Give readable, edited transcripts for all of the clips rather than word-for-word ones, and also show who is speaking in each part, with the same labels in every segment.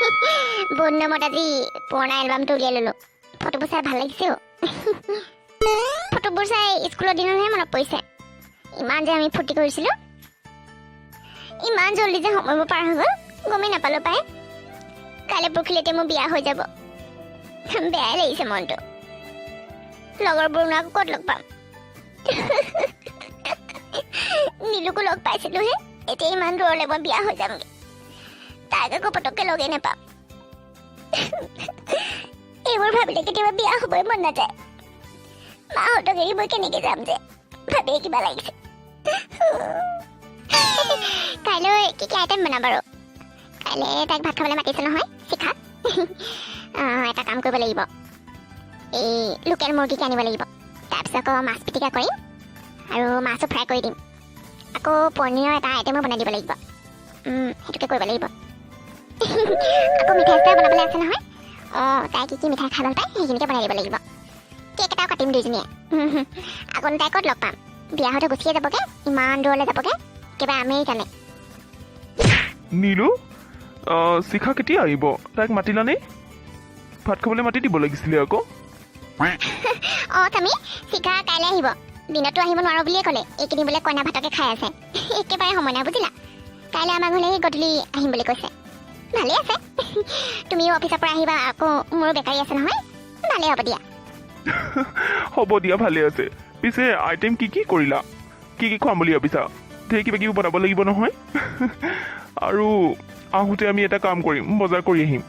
Speaker 1: বহুত নামত আজি পুৰণা এলবামটো উলিয়াই ল'লো। ফটোবোৰ চাই ভাল লাগিছে অ'। ফটোবোৰ চাই স্কুলৰ দিনতহে মনত পৰিছে। ইমান যে আমি ফূৰ্তি কৰিছিলোঁ। ইমান জল্দি যে সময়বোৰ পাৰ হৈ গ'ল গমেই নাপালোঁ পাই। কাইলৈ পৰহিলৈতে মোৰ বিয়া হৈ যাব। বেয়াই লাগিছে মনটো। লগৰবোৰনো আকৌ ক'ত লগ পাম? নীলুকো লগ পাইছিলোহে, এতিয়া ইমান দূৰলৈ মই বিয়া হৈ যামগৈ। তাইক আকৌ পটককৈ লগেই নাপাম। এইবোৰ ভাবিলে কেতিয়াবা বিয়া হ'বই মন নাযায়। মাহঁতক এৰি মই কেনেকৈ যাম যে ভাবিয়ে কিবা লাগিছে। কাইলৈ কি কি আইটেম বনাম বাৰু? কাইলৈ তাইক ভাত খাবলৈ মাতিছে নহয়, শিখা। এটা কাম কৰিব লাগিব, এই লোকেল মুৰ্গীকে আনিব লাগিব। তাৰপিছত আকৌ মাছ পিটিকা কৰিম আৰু মাছো ফ্ৰাই কৰি দিম। আকৌ পনীৰৰ এটা আইটেমো বনাই দিব লাগিব। সেইটোকে কৰিব লাগিব। আকৌ মিঠাই চিঠাই বনাবলৈ আছে নহয়। তাই কি কি মিঠাই খাই ভাল পায় সেইখিনিকে বনাই দিব লাগিব। কেক এটাও কাটিম দুইজনীয়ে। আকৌ তাই ক'ত লগ পাম? বিয়া হওঁতে গুচিয়ে যাবগৈ, ইমান দূৰলৈ যাবগৈ, কিবা আমেৰিকানে।
Speaker 2: নীলু, শিখা কেতিয়া আহিব? তাইক মাতিলানে? ভাত খাবলৈ মাতি দিব লাগিছিলে আকৌ।
Speaker 1: তুমি শিখা কাইলৈ আহিব। দিনতো আহিব নোৱাৰো বুলিয়ে ক'লে। এইকেইদিন বোলে কইনা ভাতকে খাই আছে। একেবাৰে সময় নাই বুজিলা। কাইলৈ আমাৰ ঘৰলৈ গধূলি আহিম বুলি কৈছে। ভালেই আছে। তুমিও অফিচৰ পৰা আহিবা, আকৌ মোৰো বেকাৰী আছে নহয়। ভালেই হ'ব দিয়া।
Speaker 2: হ'ব দিয়া, ভালে আছে। পিছে আইটেম কি কি কৰিলা? কি কি খুৱাম বুলি ভাবিছা? ধেৰ কিবা কিবি বনাব লাগিব নহয়। আৰু আহোঁতে আমি এটা কাম কৰিম, বজাৰ কৰি আহিম।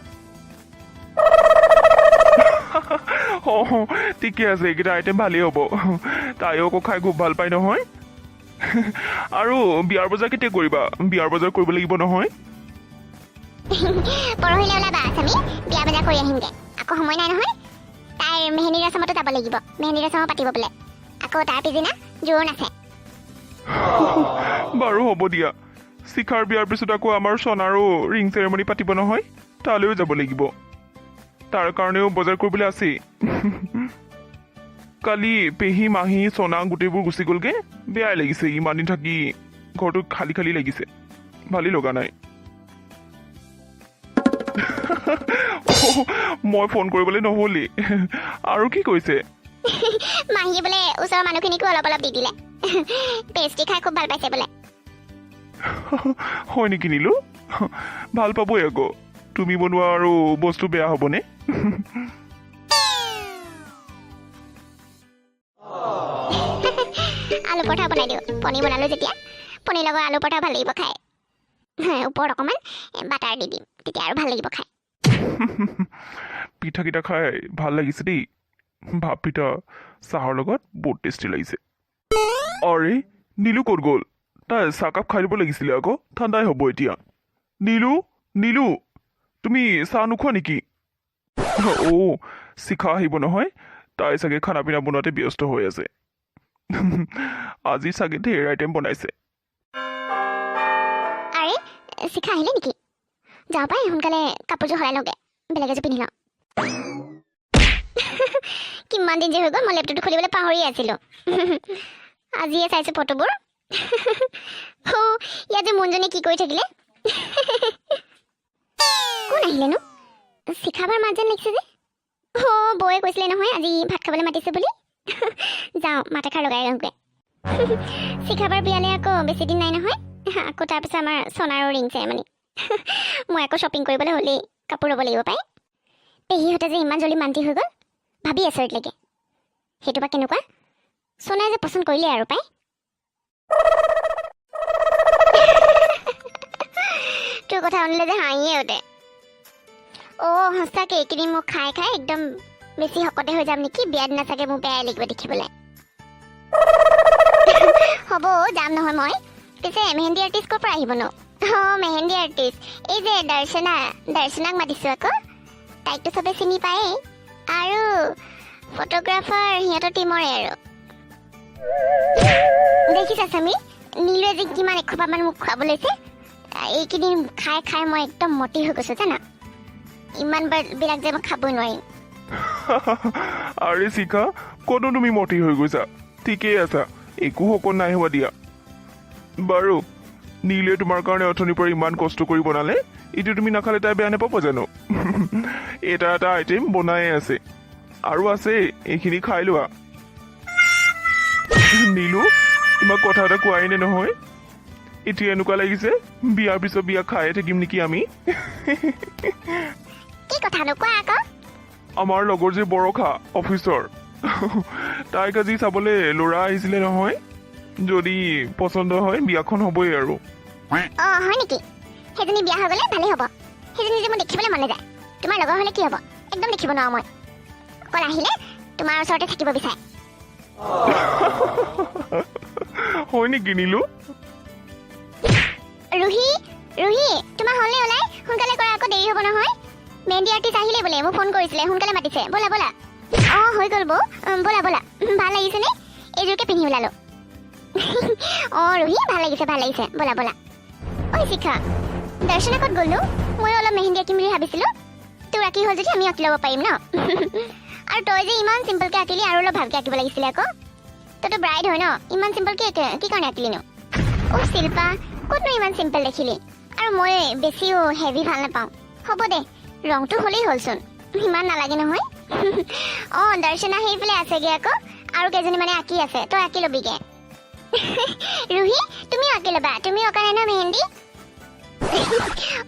Speaker 2: ঠিকে আছে, এইকেইটা আইটেম ভালেই হ'ব। তাইও আকৌ খাই খুব ভাল পায় নহয়। আৰু বিয়াৰ বজাৰ কেতিয়া কৰিবা? বিয়াৰ বজাৰ কৰিব লাগিব নহয়।
Speaker 1: পৰহিলৈ ওলাবা, আমি বিয়া বজাৰ কৰি আহিমগৈ। আকৌ সময় নাই নহয়। তাইৰ মেহেন্দি ৰচমতো যাব লাগিব। মেহেন্দি ৰচমো পাতিব বোলে। আকৌ তাৰ পিছদিনা জোৰোণ আছে।
Speaker 2: বাৰু হ'ব দিয়া। শিখাৰ বিয়াৰ পিছত আকৌ আমাৰ সোণাৰো ৰিং চেৰেমনি পাতিব নহয়, তালৈও যাব লাগিব। তাৰ কাৰণেও বজাৰ কৰিবলৈ আছেই। কালি পেহী মাহী সোণা গোটেইবোৰ গুচি গ'লগে। বেয়াই লাগিছে, ইমান দিন থাকি ঘৰটো খালী খালী লাগিছে। ভালেই লগা নাই। মই ফোন কৰিবলৈ নহ'লেই। আৰু কি কৈছে?
Speaker 1: মাহীয়ে বোলে ওচৰৰ মানুহখিনিকো অলপ অলপ দি দিলে। পেষ্ট্ৰি খাই খুব ভাল পাইছে বোলে।
Speaker 2: হয় নেকি নীলু? ভাল পাবই আকৌ। তুমি বনোৱা আৰু বস্তু বেয়া হ'বনে?
Speaker 1: আলু পৰঠা বনাই দিওঁ। পনীৰ বনালোঁ যেতিয়া, পনীৰ লগত আলু পৰঠা ভাল লাগিব খাই। ওপৰত অকণমান বাটাৰ দি দিম, তেতিয়া আৰু ভাল লাগিব খাই।
Speaker 2: পিঠাকেইটা খাই ভাল লাগিছে দেই। ভাপ পিঠা চাহৰ লগত বহুত টেষ্টি লাগিছে। আৰে নীলু ক'ত গ'ল? তাই চাহকাপ খাই দিব লাগিছিলে আকৌ, ঠাণ্ডাই হ'ব এতিয়া। নীলু, নীলু, তুমি চাহ নোখোৱা নেকি? শিখা আহিব নহয়, তাই চাগে খানা পিনা বনোৱাতে ব্যস্ত হৈ আছে। আজি চাগে ঢেৰ আইটেম বনাইছে।
Speaker 1: আৰে শিখা আহিলে নেকি? যাওঁ পাই সোনকালে কাপোৰযোৰ সলাই লওঁগে, বেলেগ এযোৰ পিন্ধি লওঁ। কিমান দিন যে হৈ গ'ল, মই লেপটপটো খুলিবলৈ পাহৰিয়ে আছিলোঁ। আজিয়ে চাইছোঁ ফটোবোৰ। ইয়াত যে মোনজনী কি কৰি থাকিলে? কোন আহিলেনো? শিখাবাৰ মাত যেন লাগিছে যে। বৌয়ে কৈছিলে নহয় আজি ভাত খাবলৈ মাতিছে বুলি। যাওঁ মাত এষাৰ লগাই আহোঁগৈ। শিখাবাৰ বিয়ালৈ আকৌ বেছি দিন নাই নহয়। আকৌ তাৰপিছত আমাৰ সোণাৰো ৰিং চেৰেমনি। মই আকৌ শ্বপিং কৰিবলৈ হ'লেই কাপোৰ ল'ব লাগিব পাই। পেহীহঁতে যে ইমান জল্দি মান্তি হৈ গ'ল, ভাবি আচৰিত লাগে। সেইটো বা কেনেকুৱা? সোণাই যে পচন্দ কৰিলে আৰু পাই। তোৰ কথা শুনিলে যে হাঁহিয়ে উঠে। সঁচাকৈ এইকেইদিন মোক খাই খাই একদম বেছি শকতে হৈ যাম নেকি? বিয়া দিনা চাগে মোৰ বেয়াই লাগিব দেখিবলৈ। হ'ব যাম নহয় মই। পিছে মেহেন্দি আৰ্টিষ্ট ক'ৰ পৰা আহিবনো? মেহেন্দি আৰ্টিষ্ট এই যে দৰ্শনাক মাতিছোঁ আকৌ। তাইকতো চবে চিনি পায়েই। আৰু ফটোগ্ৰাফাৰ সিহঁতৰ টিমৰে আৰু। দেখিছা স্বামী, নীলুৱে যে কিমান এসোপামান মোক খুৱাব লৈছে। এইকেইদিন খাই খাই মই একদম মতি হৈ গৈছোঁ জানা। ইমান বিলাক যে মই খাবই নোৱাৰিম।
Speaker 2: আৰে শিখা, ক'তো তুমি মতি হৈ গৈছা? ঠিকেই আছা, একো শকত নাই হোৱা দিয়া। বাৰু নীলে তোমাৰ কাৰণে অথনিৰ পৰা ইমান কষ্ট কৰি বনালে, এইটো তুমি নাখালে তাই বেয়া নাপাব জানো এটা এটা আইটেম বনাই আছে আৰু আছে এইখিনি খাই লোৱা নীলু তোমাক কথা এটা কোৱাই নে নহয় এতিয়া এনেকুৱা লাগিছে বিয়াৰ পিছত বিয়া খায়ে থাকিম নেকি আমি
Speaker 1: কি কথা নোকোৱা আকৌ
Speaker 2: আমাৰ লগৰ যে বৰষা অফিচৰ তাইক আজি চাবলৈ ল'ৰা আহিছিলে নহয় যদি পচন্দ হয় বিয়াখন হ'বই আৰু
Speaker 1: অঁ হয় নেকি সেইজনী বিয়া হৈ গ'লে ভালেই হ'ব সেইজনী যে মোৰ দেখিবলৈ মনে যায় তোমাৰ লগৰ হ'লে কি হ'ব একদম দেখিব নোৱাৰো মই অকল আহিলে তোমাৰ ওচৰতে থাকিব বিচাৰে
Speaker 2: হয় নেকি নীলু
Speaker 1: ৰুহি ৰুহি তোমাৰ হ'লনে ওলাই সোনকালে কৰা আকৌ দেৰি হ'ব নহয় মেহেন্দি আৰ্টিষ্ট আহিলে বোলে মোক ফোন কৰিছিলে সোনকালে মাতিছে ব'লা ব'লা অঁ হৈ গ'ল বৌ ব'লা ব'লা ভাল লাগিছেনে এইযোৰকে পিন্ধি ওলালো অঁ ৰুহি ভাল লাগিছে ব'লা ব'লা ঐ শিখা দৰ্শনা ক'ত গ'লনো ময়ো অলপ মেহেন্দি আঁকিম বুলি ভাবিছিলোঁ তোৰ আঁকি হ'ল যদি আমি আঁকি ল'ব পাৰিম ন আৰু তই যে ইমান চিম্পলকৈ আঁকিলি আৰু অলপ ভালকৈ আঁকিব লাগিছিলে আকৌ তইতো ব্ৰাইড হয় ন ইমান চিম্পলকৈ কি কাৰণে আঁকিলিনো অ' শিল্পা ক'তনো ইমান চিম্পল দেখিলি আৰু মই বেছিও হেভি ভাল নাপাওঁ হ'ব দে ৰংটো হ'লেই হ'লচোন ইমান নালাগে নহয় অঁ দৰ্শনা সেইফালে আছেগৈ আকৌ আৰু কেইজনী মানে আঁকি আছে তই আঁকি ল'বিগৈ ৰুহি তুমিও আঁকি ল'বা তুমিও অঁকা নাই ন মেহেন্দি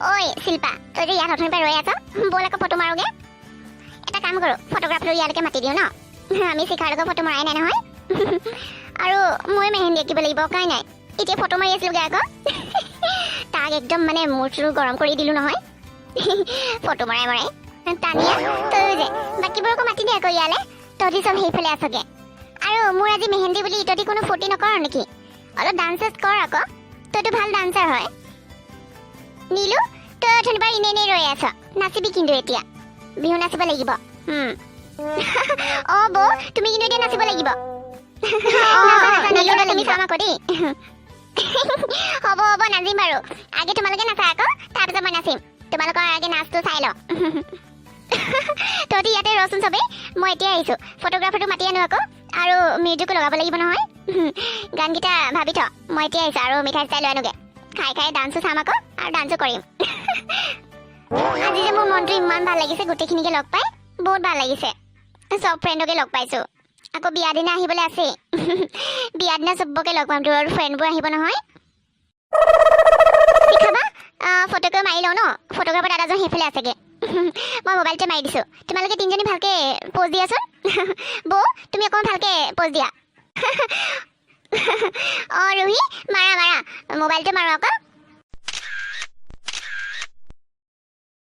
Speaker 1: ঐ শিল্পা তই যে ইয়াত অথনিৰ পৰা ৰৈ আছ ব'ল আকৌ ফটো মাৰোগে এটা কাম কৰোঁ ফটোগ্ৰাফাৰটো ইয়ালৈকে মাতি দিওঁ ন আমি শিখাৰ লগত ফটো মৰাই নাই নহয় আৰু মই মেহেন্দি আঁকিব লাগিব অঁকাই নাই এতিয়া ফটো মাৰি আছিলোঁগৈ আকৌ তাক একদম মানে মূৰ চুৰ গৰম কৰি দিলোঁ নহয় ফটো মৰাই টানিয়া তয়ো যে বাকীবোৰকো মাতি দে আকৌ ইয়ালৈ তহঁতি চব সেইফালে আছগে আৰু মোৰ আজি মেহেন্দি বুলি তহঁতি কোনো ফূৰ্তি নকৰ নেকি অলপ ডান্স চান্স কৰ আকৌ তইতো ভাল ডান্সাৰ হয় নীলু তই অথনিৰ পৰা এনেই ৰৈ আছ নাচিবি কিন্তু এতিয়া বিহু নাচিব লাগিব অঁ বৌ তুমি কিন্তু এতিয়া নাচিব লাগিব তুমি চাম আকৌ দেই হ'ব নাচিম বাৰু আগে তোমালোকে নাচা আকৌ তাৰপিছত মই নাচিম তোমালোকৰ আগে নাচটো চাই ল তহঁতি ইয়াতে ৰচোন চবেই মই এতিয়া আহিছোঁ ফটোগ্ৰাফাৰটো মাতি আনো আকৌ আৰু মিউজিকো লগাব লাগিব নহয় গানকেইটা ভাবি থ মই এতিয়া আহিছোঁ আৰু মিঠাই চিঠাই লৈ আনোগৈ খাই ডান্সো চাম আকৌ আৰু ডান্সো কৰিম আজি যে মোৰ মনটো ইমান ভাল লাগিছে গোটেইখিনিকে লগ পাই বহুত ভাল লাগিছে চব ফ্ৰেণ্ডকে লগ পাইছোঁ আকৌ বিয়া দিনা আহিবলৈ আছেই বিয়া দিনা চবকে লগ পাম তোৰ ফ্ৰেণ্ডবোৰ আহিব নহয় দেখাবা ফটোকে মাৰি লওঁ ন ফটোগ্ৰাফাৰ দাদাজন সেইফালে আছেগৈ মই মোবাইলতে মাৰি দিছোঁ তোমালোকে তিনিজনী ভালকৈ প'জ দিয়াচোন বৌ তুমি অকণমান ভালকৈ প'জ দিয়া অঁ ৰুহি মাৰা মোবাইলটো মাৰো আকৌ